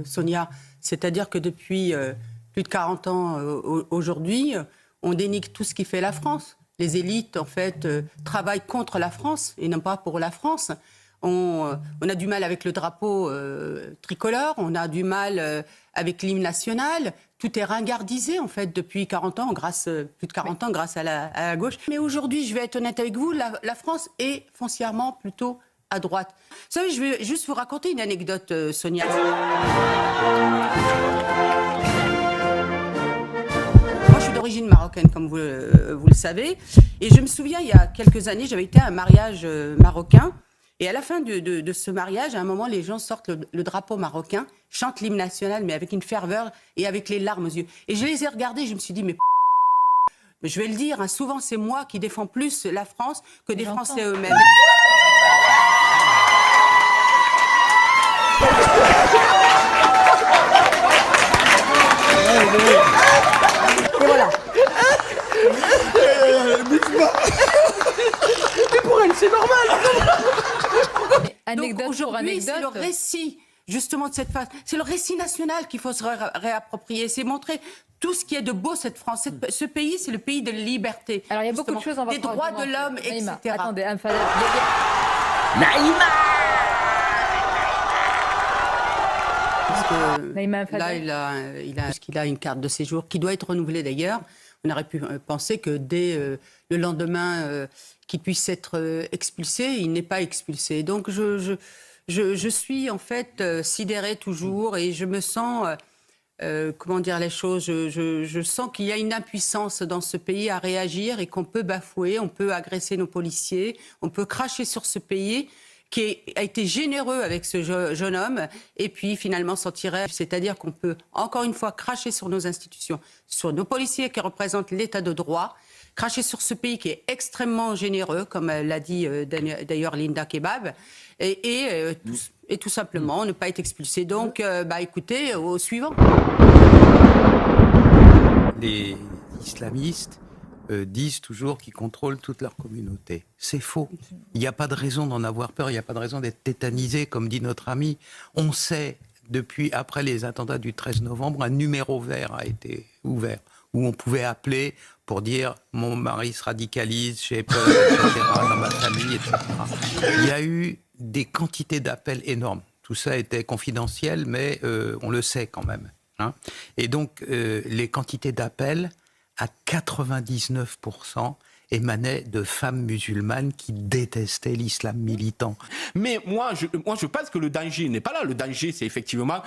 Sonia, c'est-à-dire que depuis plus de 40 ans aujourd'hui, on dénigre tout ce qui fait la France. Les élites, en fait, travaillent contre la France et non pas pour la France. On a du mal avec le drapeau tricolore, on a du mal avec l'hymne national. Tout est ringardisé, en fait, depuis 40 ans, plus de 40 ans, grâce à la gauche. Mais aujourd'hui, je vais être honnête avec vous, la France est foncièrement plutôt à droite. Vous savez, je vais juste vous raconter une anecdote, Sonia. Moi, je suis d'origine marocaine, comme vous le savez. Et je me souviens, il y a quelques années, j'avais été à un mariage marocain. Et à la fin de ce mariage, à un moment, les gens sortent le drapeau marocain, chantent l'hymne national, mais avec une ferveur et avec les larmes aux yeux. Et je les ai regardés, je me suis dit, mais je vais le dire, hein, souvent c'est moi qui défends plus la France que des Français eux-mêmes. Et voilà. Mais pour elle, c'est normal. Donc aujourd'hui, c'est le récit, justement, de cette phase. C'est le récit national qu'il faut se réapproprier. C'est montrer tout ce qui est de beau, cette France. Ce pays, c'est le pays de liberté. Alors, il y a beaucoup de choses, des droits de l'homme, etc. Attendez, Parce qu'il a une carte de séjour qui doit être renouvelée d'ailleurs. On aurait pu penser que dès le lendemain qu'il puisse être expulsé, il n'est pas expulsé. Donc je suis en fait sidérée toujours et je me sens, comment dire les choses, je sens qu'il y a une impuissance dans ce pays à réagir et qu'on peut bafouer, on peut agresser nos policiers, on peut cracher sur ce pays qui a été généreux avec ce jeune homme, et puis finalement s'en tirer. C'est-à-dire qu'on peut, encore une fois, cracher sur nos institutions, sur nos policiers qui représentent l'état de droit, cracher sur ce pays qui est extrêmement généreux, comme l'a dit d'ailleurs Linda Kebab, et tout simplement ne pas être expulsé. Donc, écoutez, au suivant. Les islamistes disent toujours qu'ils contrôlent toute leur communauté. C'est faux. Il n'y a pas de raison d'en avoir peur, il n'y a pas de raison d'être tétanisé, comme dit notre ami. On sait, depuis après les attentats du 13 novembre, un numéro vert a été ouvert, où on pouvait appeler pour dire « mon mari se radicalise, j'ai peur, etc., dans ma famille, etc. » Il y a eu des quantités d'appels énormes. Tout ça était confidentiel, mais on le sait quand même. Hein. Et donc, les quantités d'appels, à 99%, émanaient de femmes musulmanes qui détestaient l'islam militant. Mais moi, je pense que le danger n'est pas là. Le danger, c'est effectivement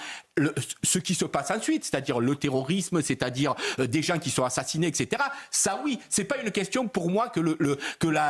ce qui se passe ensuite, c'est-à-dire le terrorisme, c'est-à-dire des gens qui sont assassinés, etc. Ça, oui, c'est pas une question pour moi que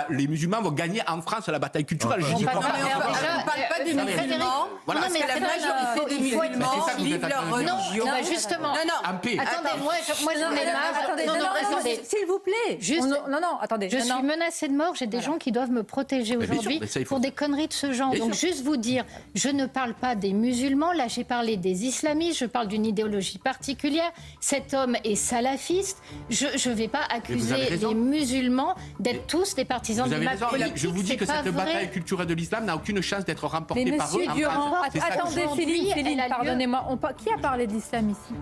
les musulmans vont gagner en France la bataille culturelle. Je dis pas. On ne parle pas des musulmans. Voilà, parce que la majorité des musulmans vivent leur religion. Non, justement. En paix. Attendez, moi j'en ai marre. Attendez, s'il vous plaît. Juste. Non, attendez. Je suis menacée de mort, j'ai des gens qui doivent me protéger aujourd'hui pour des conneries de ce genre. Donc juste vous dire, je ne parle pas des musulmans, là j'ai parlé des islamistes, je parle d'une idéologie particulière. Cet homme est salafiste. Je ne vais pas accuser les musulmans d'être tous des partisans de l'islam politique. Je vous dis que cette bataille culturelle de l'islam n'a aucune chance d'être remportée par eux. Attendez, Céline, pardonnez-moi. Qui a parlé de l'islam ici ?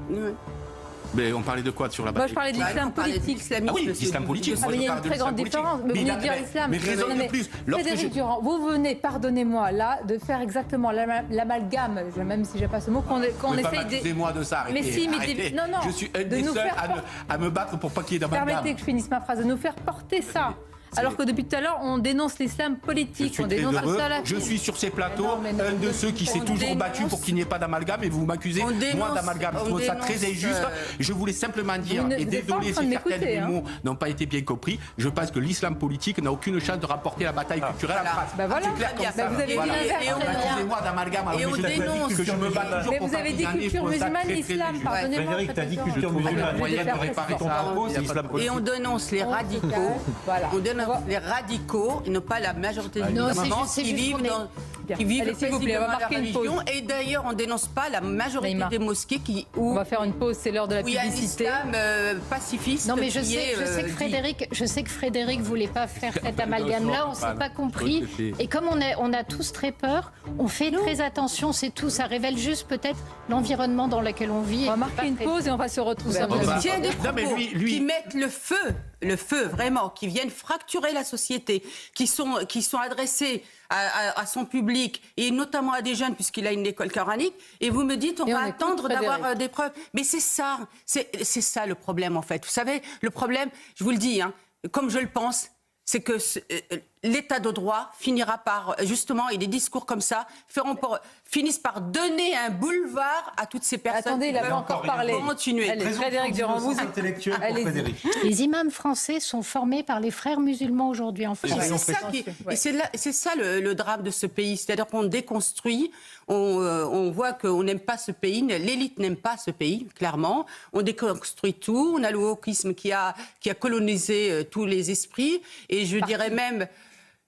Mais on parlait de quoi sur la bataille? Moi, je parlais de l'islam politique. Ah oui, l'islam politique. Mais il y a une très grande différence. Mais vous venez de dire l'islam. Mais raison de plus. Frédéric Durand, vous venez, pardonnez-moi, là, de faire exactement l'amalgame, même si j'ai pas ce mot, qu'on essaye de... Excusez-moi de ça, arrêtez. Mais si, mais non. Je suis un des seuls à me battre pour pas qu'il y ait d'amalgame. Permettez que je finisse ma phrase, de nous faire porter ça. Alors que depuis tout à l'heure, on dénonce l'islam politique, on dénonce le salafisme. Je suis sur ces plateaux un de ceux qui s'est toujours battu pour qu'il n'y ait pas d'amalgame et vous m'accusez, moi, d'amalgame. Je trouve ça très injuste. Je voulais simplement dire, et désolé si certains de mes mots n'ont pas été bien compris, je pense que l'islam politique n'a aucune chance de remporter la bataille culturelle en France. C'est clair comme ça. Vous avez dit accusez-moi d'amalgame, alors je dénonce que je me bats toujours mais pour vous avez dit culture musulmane, islam, pardonnez-moi. Frédéric, t'as dit culture musulmane. Moyen de réparer ton propos, c'est l'islam politique. Et on dénonce les radicaux. On dénonce les radicaux et non pas la majorité des musulmans qui vivent qui vivent Allez, s'il vous plaît, on va marquer une pause. Et d'ailleurs, on ne dénonce pas la majorité Neymar. des mosquées On va faire une pause, c'est l'heure de la où il y a un publicité. islam pacifiste. Non, mais je qui sais, est, je sais que Frédéric voulait pas faire cet amalgame-là, on ne s'est pas compris. Et comme on a tous très peur, on fait très attention, c'est tout. Ça révèle juste peut-être l'environnement dans lequel on vit. On va marquer une pause et on va se retrouver. Il tient des Non, mais propos lui- qui mettent le feu vraiment, qui viennent fracturer la société, qui sont adressés à son public et notamment à des jeunes puisqu'il a une école coranique. Et vous me dites, on va attendre d'avoir des preuves. Mais c'est ça le problème en fait. Vous savez, le problème, je vous le dis, hein, comme je le pense, c'est que l'état de droit finira par, justement, et des discours comme ça finissent par donner un boulevard à toutes ces personnes. Attendez, il qui n'a pas veulent encore parlé. continuer. Allez, Frédéric Durand, vous intellectuel pour Allez-y. Frédéric. Les imams français sont formés par les frères musulmans aujourd'hui en France. Et c'est ça le drame de ce pays. C'est-à-dire qu'on déconstruit, on voit qu'on n'aime pas ce pays, l'élite n'aime pas ce pays, clairement. On déconstruit tout, on a le wokisme qui a colonisé tous les esprits, et je dirais même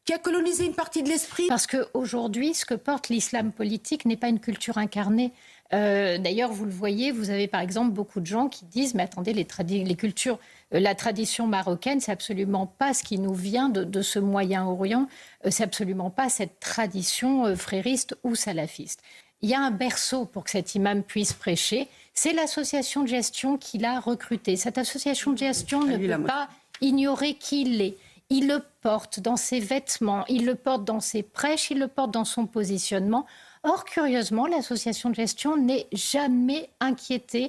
qui a colonisé une partie de l'esprit. Parce qu'aujourd'hui, ce que porte l'islam politique n'est pas une culture incarnée. D'ailleurs, vous le voyez, vous avez par exemple beaucoup de gens qui disent « Mais attendez, les cultures, la tradition marocaine, c'est absolument pas ce qui nous vient de ce Moyen-Orient, c'est absolument pas cette tradition frériste ou salafiste. » Il y a un berceau pour que cet imam puisse prêcher, c'est l'association de gestion qui l'a recruté. Cette association de gestion ne peut pas ignorer qui il est. Il le porte dans ses vêtements, il le porte dans ses prêches, il le porte dans son positionnement. Or, curieusement, l'association de gestion n'est jamais inquiétée